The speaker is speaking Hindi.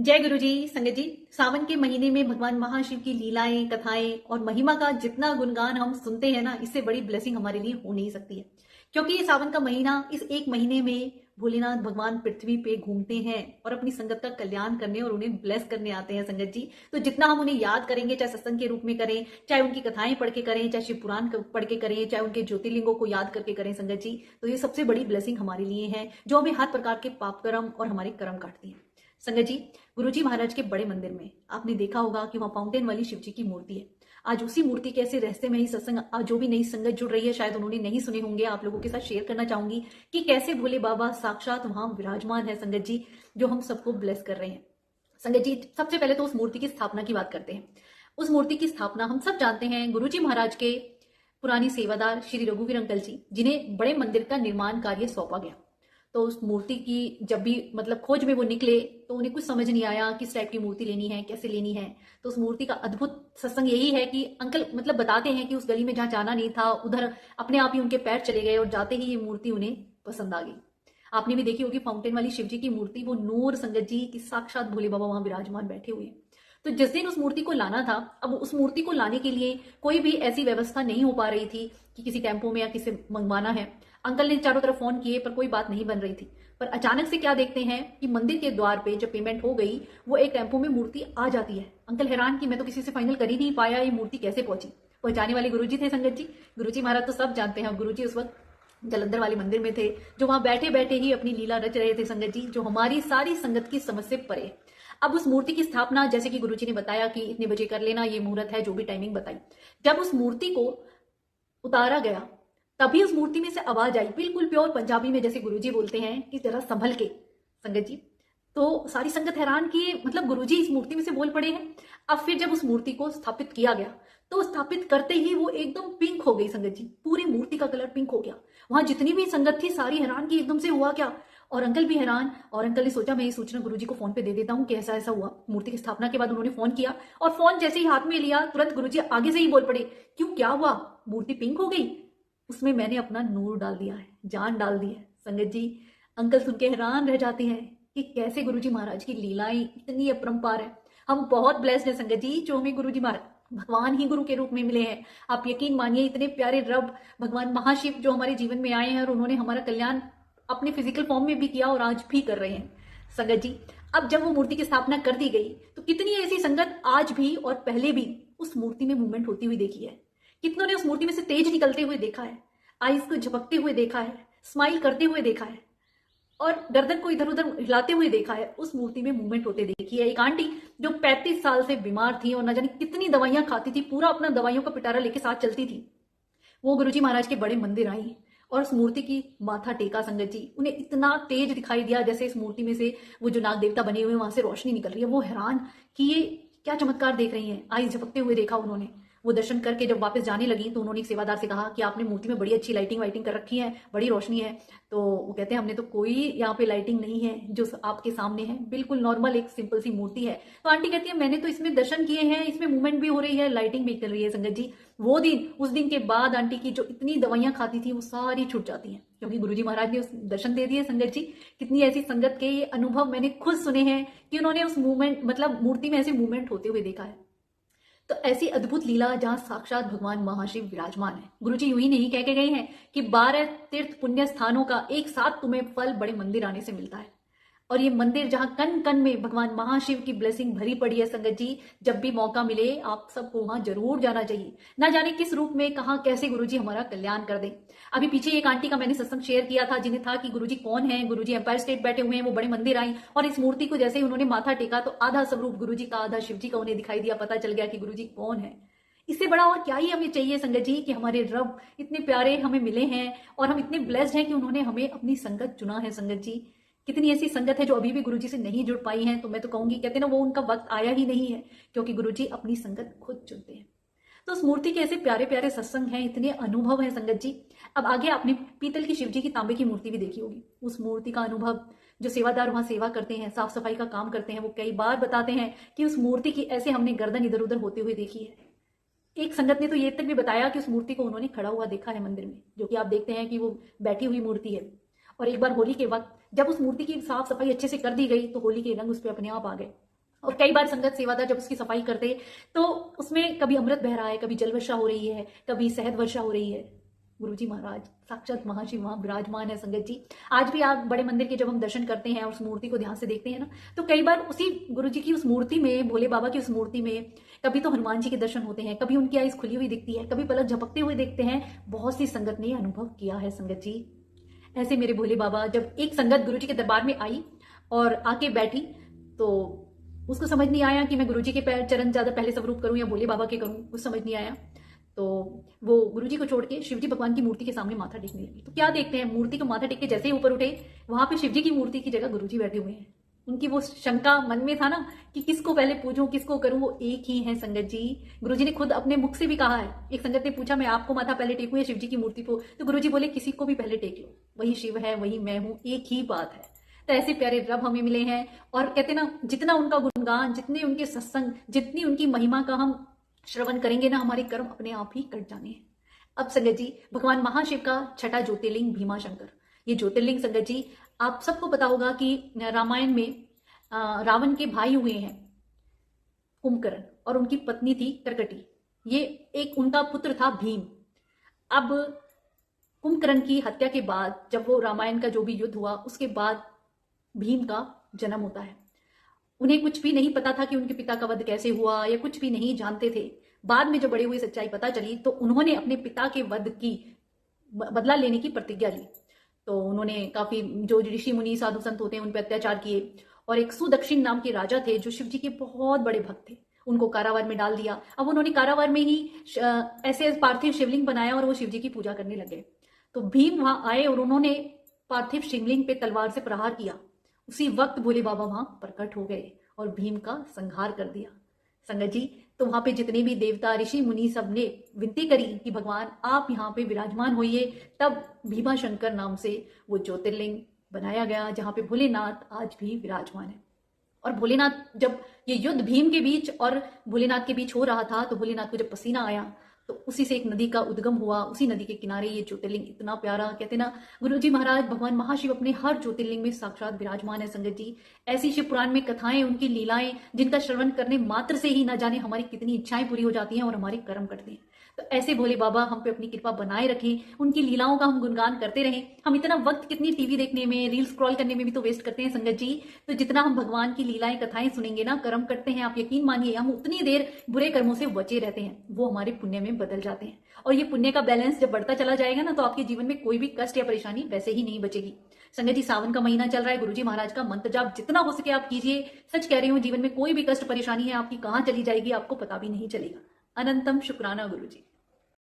जय गुरु जी। संगत जी, सावन के महीने में भगवान महाशिव की लीलाएं, कथाएं और महिमा का जितना गुणगान हम सुनते हैं ना, इससे बड़ी ब्लेसिंग हमारे लिए हो नहीं सकती है। क्योंकि ये सावन का महीना, इस एक महीने में भोलेनाथ भगवान पृथ्वी पे घूमते हैं और अपनी संगत का कल्याण करने और उन्हें ब्लेस करने आते हैं। संगत जी, तो जितना हम उन्हें याद करेंगे, चाहे सत्संग के रूप में करें, चाहे उनकी कथाएं पढ़ के करें, चाहे शिव पुराण पढ़ के करें, चाहे उनके ज्योतिर्लिंगों को याद करके करें संगत जी, तो ये सबसे बड़ी ब्लेसिंग हमारे लिए है, जो हमें हर प्रकार के पाप कर्म और हमारे कर्म काटती है। संगत जी, गुरुजी महाराज के बड़े मंदिर में आपने देखा होगा कि वहां फाउंटेन वाली शिव जी की मूर्ति है। आज उसी मूर्ति के ऐसे रहस्य में ही सत्संग, जो भी नई संगत जुड़ रही है शायद उन्होंने नहीं सुने होंगे, आप लोगों के साथ शेयर करना चाहूंगी कि कैसे भोले बाबा साक्षात वहां विराजमान है संगत जी, जो हम सबको ब्लेस कर रहे हैं। संगत जी, सबसे पहले तो उस मूर्ति की स्थापना की बात करते हैं। उस मूर्ति की स्थापना हम सब जानते हैं, गुरुजी महाराज के पुरानी सेवादार श्री रघुवीर अंकल जी, जिन्हें बड़े मंदिर का निर्माण कार्य सौंपा गया। तो उस मूर्ति की जब भी खोज में वो निकले तो उन्हें कुछ समझ नहीं आया किस टाइप की मूर्ति लेनी है, कैसे लेनी है। तो उस मूर्ति का अद्भुत सत्संग यही है कि अंकल बताते हैं कि उस गली में जहां जाना नहीं था, उधर अपने आप ही उनके पैर चले गए और जाते ही ये मूर्ति उन्हें पसंद आ गई। आपने भी देखी होगी फाउंटेन वाली शिव जी की मूर्ति, वो नूर संगत जी की साक्षात भोले बाबा वहां विराजमान बैठे हुए हैं। तो जिस दिन उस मूर्ति को लाना था, अब उस मूर्ति को लाने के लिए कोई भी ऐसी व्यवस्था नहीं हो पा रही थी कि किसी टेम्पो में या किसी मंगवाना है। अंकल ने चारों तरफ फोन किए पर कोई बात नहीं बन रही थी। पर अचानक से क्या देखते हैं कि मंदिर के द्वार पे जब पेमेंट हो गई, वो एक टेम्पो में मूर्ति आ जाती है। अंकल हैरान कि मैं तो किसी से फाइनल कर ही नहीं पाया, ये मूर्ति कैसे पहुंची। पहुंचाने वाले गुरुजी थे संगत जी। गुरुजी महाराज तो सब जानते हैं, गुरुजी उस वक्त जलंधर वाले मंदिर में थे, जो वहां बैठे बैठे ही अपनी लीला रच रहे थे संगत जी, जो हमारी सारी संगत की समझ से परे। अब उस मूर्ति की स्थापना जैसे कि गुरुजी ने बताया कि इतने बजे कर लेना, ये मुहूर्त है, जो भी टाइमिंग बताई। जब उस मूर्ति को उतारा गया तभी उस मूर्ति में से आवाज आई, बिल्कुल प्योर पंजाबी में, जैसे गुरुजी बोलते हैं कि जरा संभल के संगत जी। तो सारी संगत हैरान कि गुरुजी इस मूर्ति में से बोल पड़े हैं। अब फिर जब उस मूर्ति को स्थापित किया गया तो स्थापित करते ही वो एकदम पिंक हो गई संगत जी, पूरी मूर्ति का कलर पिंक हो गया। वहां जितनी भी संगत थी सारी हैरान कि एकदम से हुआ क्या। और अंकल भी हैरान, और अंकल ने सोचा मैं ये सूचना गुरुजी को फोन पे दे देता हूँ कि ऐसा ऐसा हुआ। मूर्ति की स्थापना के बाद उन्होंने फोन किया और फोन जैसे ही हाथ में लिया तुरंत गुरुजी आगे से ही बोल पड़े, क्यों, क्या हुआ, मूर्ति पिंक हो गई। उसमें मैंने अपना नूर डाल दिया है, जान डाल दी है संगत जी। अंकल सुन के हैरान रह जाते हैं कि कैसे गुरुजी महाराज की लीलाएं इतनी अपरंपार है। हम बहुत ब्लेस्ड है संगत जी, जो हमें गुरुजी महाराज भगवान ही गुरु के रूप में मिले हैं। आप यकीन मानिए, इतने प्यारे रब भगवान महाशिव जो हमारे जीवन में आए हैं और उन्होंने हमारा कल्याण अपने फिजिकल फॉर्म में भी किया और आज भी कर रहे हैं संगत जी। अब जब वो मूर्ति की स्थापना कर दी गई तो कितनी ऐसी संगत आज भी और पहले भी उस मूर्ति में मूवमेंट होती हुई देखी है। कितनों ने उस मूर्ति में से तेज निकलते हुए देखा है, आईज को झपकते हुए देखा है, स्माइल करते हुए देखा है और गर्दन को इधर उधर हिलाते हुए देखा है, उस मूर्ति में मूवमेंट होते देखी है। एक आंटी जो 35 साल से बीमार थी और न जाने कितनी दवाइयां खाती थी, पूरा अपना दवाइयों का पिटारा लेके साथ चलती थी, वो गुरुजी महाराज के बड़े मंदिर आई और उस मूर्ति की माथा टेका संगत जी। उन्हें इतना तेज दिखाई दिया जैसे इस मूर्ति में से वो जो नाग देवता बने हुए वहां से रोशनी निकल रही है। वो हैरान कि ये क्या चमत्कार देख रही हैं, आईज झपकते हुए देखा उन्होंने। वो दर्शन करके जब वापस जाने लगी तो उन्होंने एक सेवादार से कहा कि आपने मूर्ति में बड़ी अच्छी लाइटिंग वाइटिंग कर रखी है, बड़ी रोशनी है। तो वो कहते हैं हमने तो कोई यहाँ पे लाइटिंग नहीं है, जो आपके सामने है बिल्कुल नॉर्मल एक सिंपल सी मूर्ति है। तो आंटी कहती है मैंने तो इसमें दर्शन किए हैं, इसमें मूवमेंट भी हो रही है, लाइटिंग भी कर रही है संगत जी। वो दिन, उस दिन के बाद आंटी की जो इतनी दवाइयां खाती थी वो सारी छूट जाती हैं, क्योंकि गुरुजी महाराज ने उस दर्शन दे दिए संगत जी। कितनी ऐसी संगत के ये अनुभव मैंने खुद सुने हैं कि उन्होंने उस मूवमेंट मूर्ति में ऐसे मूवमेंट होते हुए देखा है। तो ऐसी अद्भुत लीला जहां साक्षात भगवान महाशिव विराजमान है। गुरुजी यूं ही नहीं कह के गए हैं कि 12 तीर्थ पुण्य स्थानों का एक साथ तुम्हें फल बड़े मंदिर आने से मिलता है। और ये मंदिर जहां कन कन में भगवान महाशिव की ब्लेसिंग भरी पड़ी है संगत जी, जब भी मौका मिले आप सबको वहां जरूर जाना चाहिए। ना जाने किस रूप में, कहां, कैसे गुरुजी हमारा कल्याण कर दें। अभी पीछे एक आंटी का मैंने सत्संग शेयर किया था, जिन्हें था कि गुरुजी कौन है, गुरुजी एम्पायर स्टेट बैठे हुए हैं, वो बड़े मंदिर आई और इस मूर्ति को जैसे ही उन्होंने माथा टेका तो आधा स्वरूप गुरुजी का आधा शिव जी का उन्हें दिखाई दिया, पता चल गया कि गुरुजी कौन है। इससे बड़ा और क्या ही हमें चाहिए संगत जी कि हमारे रब इतने प्यारे हमें मिले हैं और हम इतने ब्लेस्ड हैं कि उन्होंने हमें अपनी संगत चुना है संगत जी। कितनी ऐसी संगत है जो अभी भी गुरुजी से नहीं जुड़ पाई है, तो मैं तो कहूंगी, कहते ना, वो उनका वक्त आया ही नहीं है, क्योंकि गुरुजी अपनी संगत खुद चुनते हैं। तो उस मूर्ति के ऐसे प्यारे प्यारे सत्संग हैं, इतने अनुभव हैं संगत जी। अब आगे आपने पीतल की शिवजी की तांबे की मूर्ति भी देखी होगी। उस मूर्ति का अनुभव, जो सेवादार वहां सेवा करते हैं, साफ सफाई का काम करते हैं, वो कई बार बताते हैं कि उस मूर्ति की ऐसे हमने गर्दन इधर उधर होते हुए देखी है। एक संगत ने तो ये तक भी बताया कि उस मूर्ति को उन्होंने खड़ा हुआ देखा है मंदिर में, जो कि आप देखते हैं कि वो बैठी हुई मूर्ति है। और एक बार होली के वक्त जब उस मूर्ति की साफ सफाई अच्छे से कर दी गई तो होली के रंग उस पर अपने आप आ गए। और कई बार संगत सेवादार जब उसकी सफाई करते तो उसमें कभी अमृत बह रहा है, कभी जल वर्षा हो रही है, कभी शहद वर्षा हो रही है। गुरुजी महाराज साक्षात महाशिव वहां विराजमान है संगत जी। आज भी आप बड़े मंदिर के जब हम दर्शन करते हैं और उस मूर्ति को ध्यान से देखते हैं ना, तो कई बार उसी गुरुजी की उस मूर्ति में, भोले बाबा की उस मूर्ति में कभी तो हनुमान जी के दर्शन होते हैं, कभी उनकी आईज खुली हुई दिखती है, कभी पलक झपकते हुए देखते हैं। बहुत सी संगत ने अनुभव किया है संगत जी। ऐसे मेरे भोले बाबा, जब एक संगत गुरुजी के दरबार में आई और आके बैठी तो उसको समझ नहीं आया कि मैं गुरुजी के पैर चरण ज्यादा पहले स्वरूप करूं या भोले बाबा के करूं, कुछ समझ नहीं आया। तो वो गुरुजी को छोड़ के शिवजी भगवान की मूर्ति के सामने माथा टेकने लगी। तो क्या देखते हैं, मूर्ति को माथा टेक के जैसे ही ऊपर उठे, वहां पे शिवजी की मूर्ति की जगह गुरुजी बैठे हुए हैं। उनकी वो शंका मन में था ना कि किसको पहले पूजूं, किसको करूं, वो एक ही है संगत जी। गुरुजी ने खुद अपने मुख से भी कहा है। एक संगत ने पूछा, मैं आपको माथा पहले टेकूं या शिवजी की मूर्ति को? तो गुरुजी बोले, किसी को भी पहले टेक लो, वही शिव है, वही मैं हूं, एक ही बात है। तो ऐसे प्यारे रब हमें मिले हैं। और कहते ना, जितना उनका गुणगान, जितने उनके सत्संग, जितनी उनकी महिमा का हम श्रवण करेंगे ना, हमारे कर्म अपने आप ही कट जाने हैं। अब संगत जी, भगवान महाशिव का छठा ज्योतिर्लिंग भीमाशंकर, ये ज्योतिर्लिंग संगत जी आप सबको पता होगा कि रामायण में रावण के भाई हुए हैं कुंभकर्ण और उनकी पत्नी थी करकटी। ये एक उनका पुत्र था भीम। अब कुंभकर्ण की हत्या के बाद, जब वो रामायण का जो भी युद्ध हुआ, उसके बाद भीम का जन्म होता है। उन्हें कुछ भी नहीं पता था कि उनके पिता का वध कैसे हुआ, या कुछ भी नहीं जानते थे। बाद में जो बड़े हुए सच्चाई पता चली तो उन्होंने अपने पिता के वध की बदला लेने की प्रतिज्ञा ली। तो उन्होंने काफी जो ऋषि मुनि साधु संत होते हैं उन पर अत्याचार किए, और एक सुदक्षिण नाम के राजा थे जो शिव जी के बहुत बड़े भक्त थे, उनको कारावार में डाल दिया। अब उन्होंने कारावार में ही ऐसे पार्थिव शिवलिंग बनाया और वो शिव जी की पूजा करने लगे। तो भीम वहां आए और उन्होंने पार्थिव शिवलिंग पे तलवार से प्रहार किया। उसी वक्त भोले बाबा वहां प्रकट हो गए और भीम का संहार कर दिया संगत जी। तो वहां पे जितने भी देवता ऋषि मुनि सब ने विनती करी कि भगवान आप यहाँ पे विराजमान होइए, तब भीमाशंकर नाम से वो ज्योतिर्लिंग बनाया गया, जहां पे भोलेनाथ आज भी विराजमान है। और भोलेनाथ, जब ये युद्ध भीम के बीच और भोलेनाथ के बीच हो रहा था, तो भोलेनाथ को जब पसीना आया तो उसी से एक नदी का उद्गम हुआ। उसी नदी के किनारे ये ज्योतिर्लिंग इतना प्यारा, कहते ना गुरुजी महाराज भगवान महाशिव अपने हर ज्योतिर्लिंग में साक्षात विराजमान है संगत जी। ऐसी शिव पुराण में कथाएं, उनकी लीलाएं, जिनका श्रवण करने मात्र से ही ना जाने हमारी कितनी इच्छाएं पूरी हो जाती हैं और हमारे कर्म कटते हैं। तो ऐसे भोले बाबा हम पे अपनी कृपा बनाए रखें, उनकी लीलाओं का हम गुणगान करते रहें। हम इतना वक्त कितनी टीवी देखने में, रील स्क्रॉल करने में भी तो वेस्ट करते हैं संगत जी। तो जितना हम भगवान की लीलाएं कथाएं सुनेंगे ना, कर्म करते हैं, आप यकीन मानिए हम उतनी देर बुरे कर्मों से बचे रहते हैं, वो हमारे पुण्य में बदल जाते हैं। और ये पुण्य का बैलेंस जब बढ़ता चला जाएगा ना, तो आपके जीवन में कोई भी कष्ट या परेशानी वैसे ही नहीं बचेगी। संगत जी, सावन का महीना चल रहा है, गुरुजी महाराज का मंत्र जाप जितना हो सके आप कीजिए। सच कह रही हूँ, जीवन में कोई भी कष्ट परेशानी है आपकी कहाँ चली जाएगी आपको पता भी नहीं चलेगा। अनंतम शुक्राना गुरुजी।